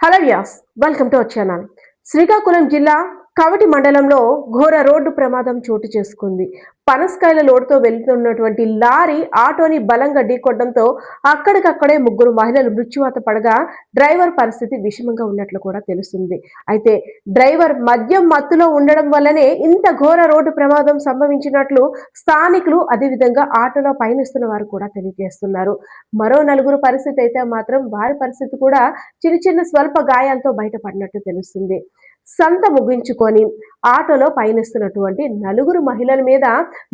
Hello Vyas, welcome to our channel. Srikakulam జిల్లా కవటి మండలంలో ఘోర రోడ్డు ప్రమాదం చోటు చేసుకుంది. పనసకాయల లోడుతో వెళ్తున్నటువంటి లారీ ఆటోని బలంగా ఢీకొట్టడంతో అక్కడికక్కడే ముగ్గురు మహిళలు మృత్యువాత పడగా డ్రైవర్ పరిస్థితి విషమంగా ఉన్నట్లు కూడా తెలుస్తుంది. అయితే డ్రైవర్ మద్యం మత్తులో ఉండడం వల్లనే ఇంత ఘోర రోడ్డు ప్రమాదం సంభవించినట్లు స్థానికులు, అదేవిధంగా ఆటోలో పయనిస్తున్న వారు కూడా తెలియజేస్తున్నారు. మరో నలుగురు పరిస్థితి అయితే మాత్రం వారి పరిస్థితి కూడా చిన్న చిన్న స్వల్ప గాయాలతో బయటపడినట్టు తెలుస్తుంది. సంత ముగించుకొని ఆటోలో పయనిస్తున్నటువంటి నలుగురు మహిళల మీద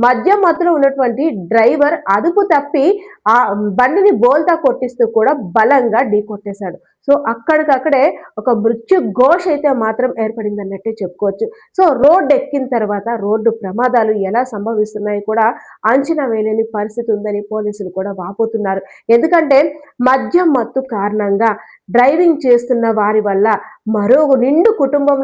మద్యం మత్తులో ఉన్నటువంటి డ్రైవర్ అదుపు తప్పి ఆ బండిని బోల్తా కొట్టిస్తూ కూడా బలంగా ఢీకొట్టేశాడు. సో అక్కడికక్కడే ఒక మృత్యు ఘోష అయితే మాత్రం ఏర్పడింది అన్నట్టే చెప్పుకోవచ్చు. సో రోడ్డు ఎక్కిన తర్వాత రోడ్డు ప్రమాదాలు ఎలా సంభవిస్తున్నాయి కూడా అంచనా వేయలేని పరిస్థితి ఉందని పోలీసులు కూడా వాపోతున్నారు. ఎందుకంటే మద్యం మత్తు కారణంగా డ్రైవింగ్ చేస్తున్న వారి వల్ల మరో నిండు కుటుంబంలో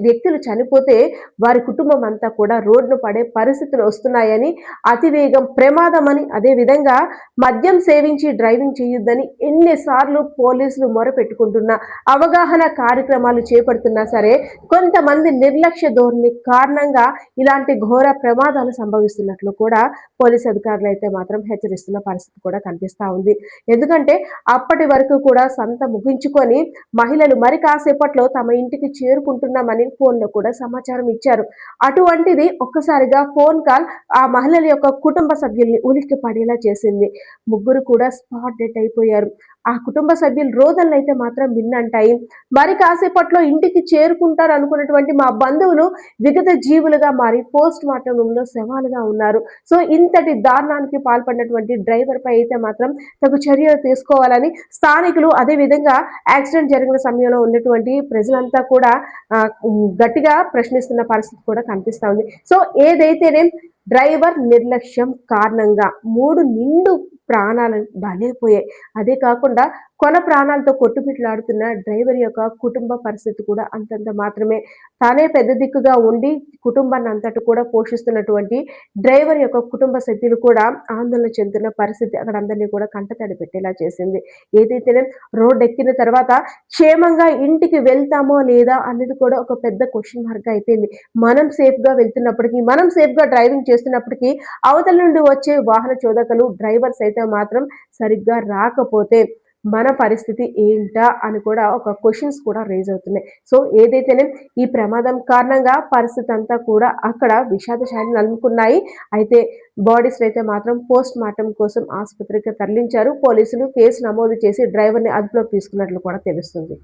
వ్యక్తులు చనిపోతే వారి కుటుంబం అంతా కూడా రోడ్డు పడే పరిస్థితులు వస్తున్నాయని, అతివేగం ప్రమాదం అని, అదే విధంగా మద్యం సేవించి డ్రైవింగ్ చేయొద్దని ఎన్నిసార్లు పోలీసులు మొరపెట్టుకుంటున్నా, అవగాహన కార్యక్రమాలు చేపడుతున్నా సరే కొంతమంది నిర్లక్ష్య ధోరణి కారణంగా ఇలాంటి ఘోర ప్రమాదాలు సంభవిస్తున్నట్లు కూడా పోలీసు అధికారులు అయితే మాత్రం హెచ్చరిస్తున్న పరిస్థితి కూడా కనిపిస్తా ఉంది. ఎందుకంటే అప్పటి వరకు కూడా సంత ముగించుకొని మహిళలు మరి కాసేపట్లో తమ ఇంటికి చేరుకుంటున్నామని ఫోన్లో కూడా సమాచారం ఇచ్చారు. అటువంటిది ఒక్కసారిగా ఫోన్ కాల్ ఆ మహిళల యొక్క కుటుంబ సభ్యుల్ని ఉలిక్కి పడేలా చేసింది. ముగ్గురు కూడా స్పాట్ డెడ్ అయిపోయారు. ఆ కుటుంబ సభ్యులు రోదనలు అయితే మాత్రం విన్నంటాయి. మరి కాసేపట్లో ఇంటికి చేరుకుంటారు అనుకున్నటువంటి మా బంధువులు విగత జీవులుగా మారి పోస్ట్ మార్టం రూమ్ లో శవాలుగా ఉన్నారు. సో ఇంతటి దారుణానికి పాల్పడినటువంటి డ్రైవర్ పై అయితే మాత్రం తగు చర్యలు తీసుకోవాలని స్థానికులు, అదే విధంగా యాక్సిడెంట్ జరిగిన సమయంలో ఉన్నటువంటి ప్రజలంతా కూడా గట్టిగా ప్రశ్నిస్తున్న పరిస్థితి కూడా కనిపిస్తా ఉంది. సో ఏదైతేనే డ్రైవర్ నిర్లక్ష్యం కారణంగా 3 నిండు ప్రాణాలు బలైపోయాయి. అదే కాకుండా కొన ప్రాణాలతో కొట్టుమిట్లాడుతున్న డ్రైవర్ యొక్క కుటుంబ పరిస్థితి కూడా అంతంత మాత్రమే. తానే పెద్ద దిక్కుగా ఉండి కుటుంబాన్ని అంతటి కూడా పోషిస్తున్నటువంటి డ్రైవర్ యొక్క కుటుంబ సభ్యులు కూడా ఆందోళన చెందుతున్న పరిస్థితి అక్కడ అందరినీ కూడా కంటతడి పెట్టేలా చేసింది. ఏదైతేనే రోడ్డు ఎక్కిన తర్వాత క్షేమంగా ఇంటికి వెళ్తామో లేదా అనేది కూడా ఒక పెద్ద క్వశ్చన్ మార్క్ అయిపోయింది. మనం సేఫ్ గా వెళ్తున్నప్పటికీ, మనం సేఫ్ గా డ్రైవింగ్ చేస్తున్నప్పటికీ అవతల నుండి వచ్చే వాహన చోదకులు, డ్రైవర్స్ అయితే మాత్రం సరిగ్గా రాకపోతే మన పరిస్థితి ఏంటా అని కూడా ఒక క్వశ్చన్స్ కూడా రేజ్ అవుతున్నాయి. సో ఏదైతేనే ఈ ప్రమాదం కారణంగా పరిస్థితి అంతా కూడా అక్కడ విషాద ఛాయలు అలుముకున్నాయి. అయితే బాడీస్ అయితే మాత్రం పోస్ట్ మార్టం కోసం ఆసుపత్రికి తరలించారు. పోలీసులు కేసు నమోదు చేసి డ్రైవర్ని అదుపులోకి తీసుకున్నట్లు కూడా తెలుస్తుంది.